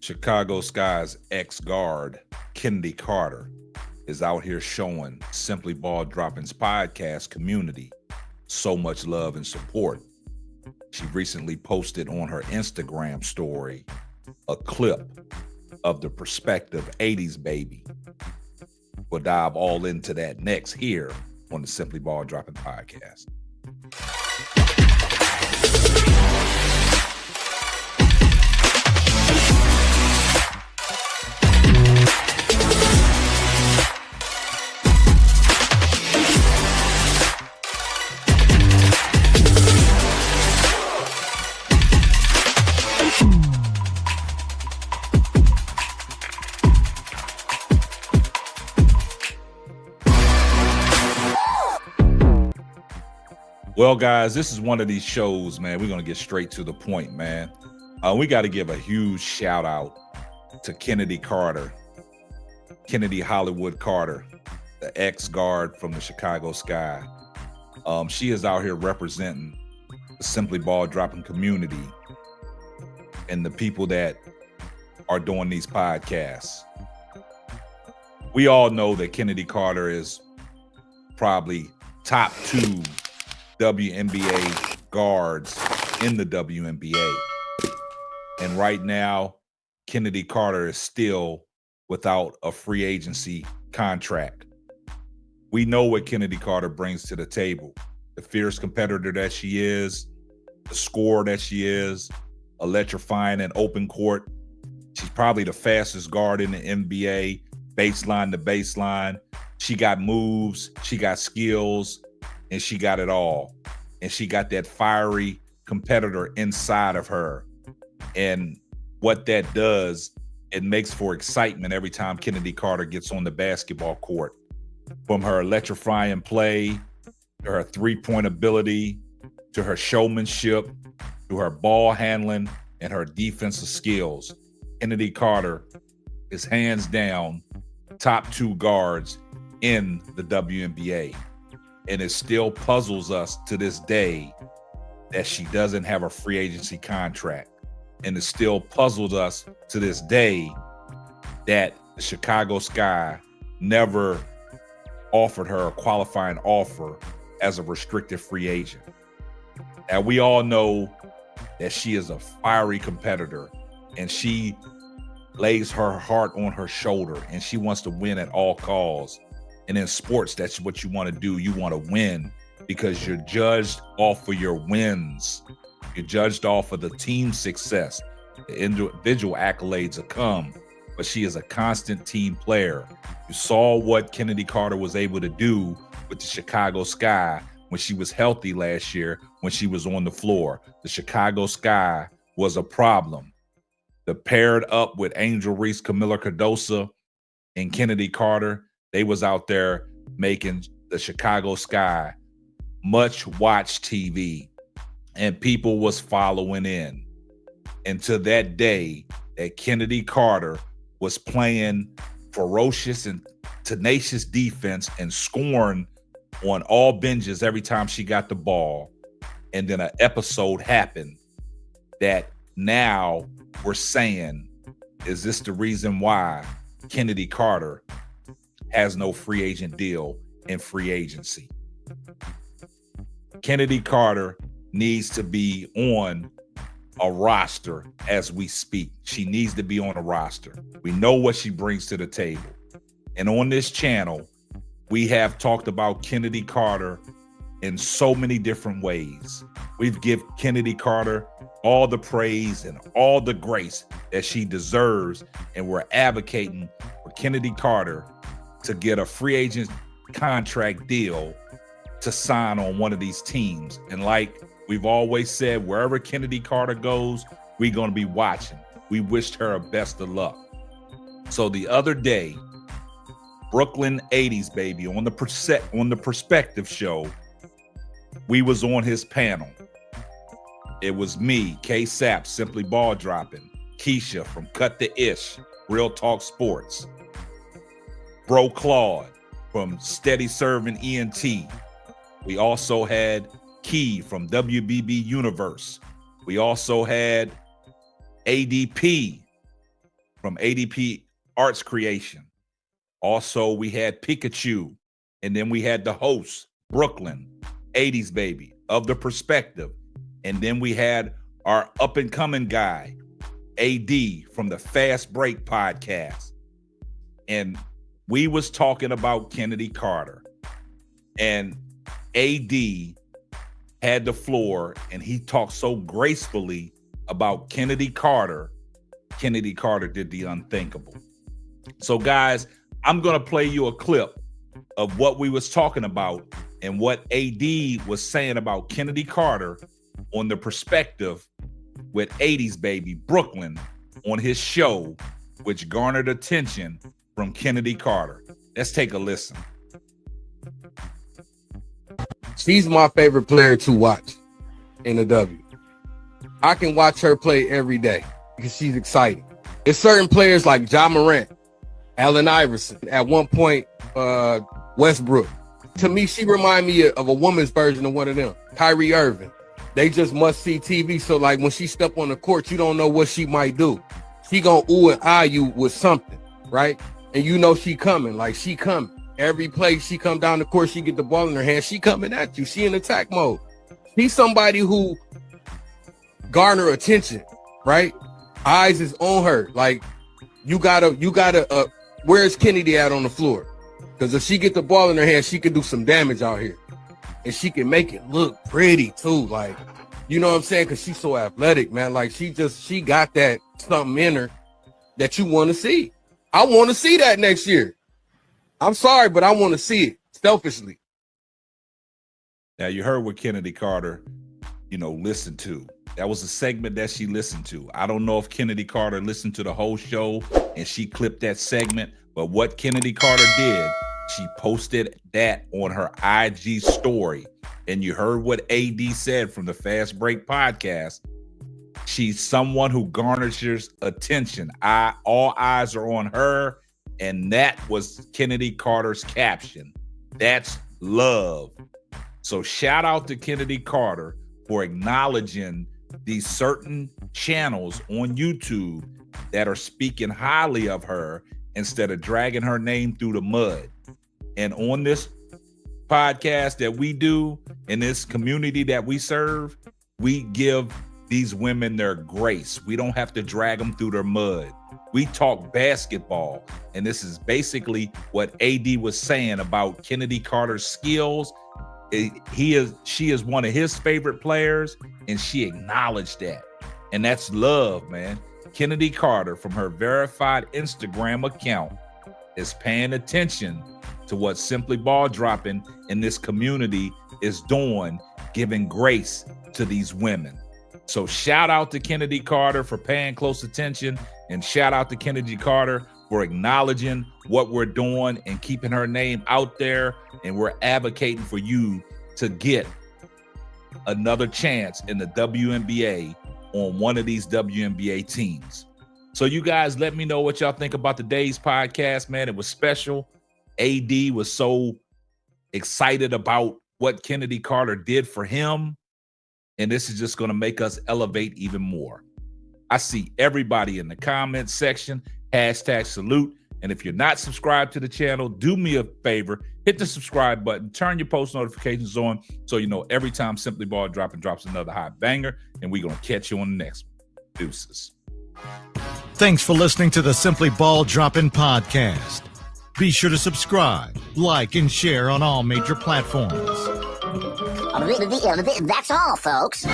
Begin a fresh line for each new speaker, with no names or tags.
Chicago Sky's ex-guard, Chennedy Carter, is out here showing Simply Ball Droppin's podcast community so much love and support. She recently posted on her Instagram story a clip of the prospective 80s baby. We'll dive all into that next here on the Simply Ball Droppin podcast. Well, guys, this is one of these shows, man. We're going to get straight to the point, man. We got to give a huge shout out to Chennedy Carter, Chennedy Hollywood Carter, the ex-guard from the Chicago Sky. She is out here representing the Simply Ball Droppin community and the people that are doing these podcasts. We all know that Chennedy Carter is probably top 2 WNBA guards in the WNBA. And right now, Chennedy Carter is still without a free agency contract. We know what Chennedy Carter brings to the table. The fierce competitor that she is, the scorer that she is, electrifying in open court. She's probably the fastest guard in the NBA, baseline to baseline. She got moves, she got skills, and she got it all. And she got that fiery competitor inside of her. And what that does, it makes for excitement every time Chennedy Carter gets on the basketball court. From her electrifying play, to her three-point ability, to her showmanship, to her ball handling, and her defensive skills. Chennedy Carter is hands down top 2 guards in the WNBA. And it still puzzles us to this day that she doesn't have a free agency contract. And it still puzzles us to this day that the Chicago Sky never offered her a qualifying offer as a restricted free agent. Now, we all know that she is a fiery competitor and she lays her heart on her shoulder and she wants to win at all costs. And in sports, that's what you want to do. You want to win because you're judged off of your wins. You're judged off of the team success. The individual accolades will come, but she is a constant team player. You saw what Chennedy Carter was able to do with the Chicago Sky when she was healthy last year, when she was on the floor. The Chicago Sky was a problem. The paired up with Angel Reese, Camila Cardoso, and Chennedy Carter, they was out there making the Chicago Sky much watched TV, and people was following in. And to that day that Chennedy Carter was playing ferocious and tenacious defense and scoring on all benches every time she got the ball. And then an episode happened that now we're saying, is this the reason why Chennedy Carter has no free agent deal in free agency? Chennedy Carter needs to be on a roster as we speak. She needs to be on a roster. We know what she brings to the table. And on this channel, we have talked about Chennedy Carter in so many different ways. We've given Chennedy Carter all the praise and all the grace that she deserves. And we're advocating for Chennedy Carter to get a free agent contract deal to sign on one of these teams. And like we've always said, wherever Chennedy Carter goes, we're going to be watching. We wished her a best of luck. So the other day, Brooklyn 80s baby on the Perspective show, we was on his panel. It was me, K Sap, Simply Ball Droppin, Keisha from Cut the Ish, Real Talk Sports, Bro Claude from Steady Serving ENT. We also had Key from WBB Universe. We also had ADP from ADP Arts Creation. Also, we had Pikachu, and then we had the host, Brooklyn, 80s Baby, Of the Perspective, and then we had our up-and-coming guy, AD, from the Fast Break podcast. And we was talking about Chennedy Carter. And AD had the floor, and he talked so gracefully about Chennedy Carter. Chennedy Carter did the unthinkable. So guys, I'm gonna play you a clip of what we was talking about and what AD was saying about Chennedy Carter on The Perspective with 80s Baby Brooklyn on his show, which garnered attention from Chennedy Carter. Let's take a listen.
She's my favorite player to watch in the W. I can watch her play every day because she's exciting. There's certain players like Ja Morant, Allen Iverson, at one point, Westbrook. To me, she reminds me of a woman's version of one of them. Kyrie Irving. They just must see TV. So like when she step on the court, you don't know what she might do. She gonna ooh and ah you with something, right? And you know she coming, like she coming. Every play she come down the court, she get the ball in her hand, she coming at you. She in attack mode. She's somebody who garner attention, right? Eyes is on her. Like you gotta, where's Chennedy at on the floor? Because if she get the ball in her hand, she can do some damage out here. And she can make it look pretty too. Like, you know what I'm saying? Because she's so athletic, man. Like she got that something in her that you want to see. I want to see that next year. I'm sorry, but I want to see it selfishly.
Now you heard what Chennedy Carter, listened to. That was a segment that she listened to. I don't know if Chennedy Carter listened to the whole show and she clipped that segment, but what Chennedy Carter did, she posted that on her IG story. And you heard what AD said from the Fast Break podcast. She's someone who garnishes attention. All eyes are on her. And that was Chennedy Carter's caption. That's love. So shout out to Chennedy Carter for acknowledging these certain channels on YouTube that are speaking highly of her instead of dragging her name through the mud. And on this podcast that we do, in this community that we serve, we give these women their grace. We don't have to drag them through their mud. We talk basketball, and this is basically what AD was saying about Chennedy Carter's skills. She is one of his favorite players, and she acknowledged that. And that's love, man. Chennedy Carter, from her verified Instagram account, is paying attention to what Simply Ball Dropping in this community is doing, giving grace to these women. So shout out to Chennedy Carter for paying close attention, and shout out to Chennedy Carter for acknowledging what we're doing and keeping her name out there. And we're advocating for you to get another chance in the WNBA on one of these WNBA teams. So you guys let me know what y'all think about today's podcast, man. It was special. AD was so excited about what Chennedy Carter did for him. And this is just going to make us elevate even more. I see everybody in the comments section, #salute. And if you're not subscribed to the channel, do me a favor, hit the subscribe button, turn your post notifications on so you know every time Simply Ball Droppin drops another hot banger, and we're going to catch you on the next one. Deuces.
Thanks for listening to the Simply Ball Droppin podcast. Be sure to subscribe, like, and share on all major platforms.
That's all, folks.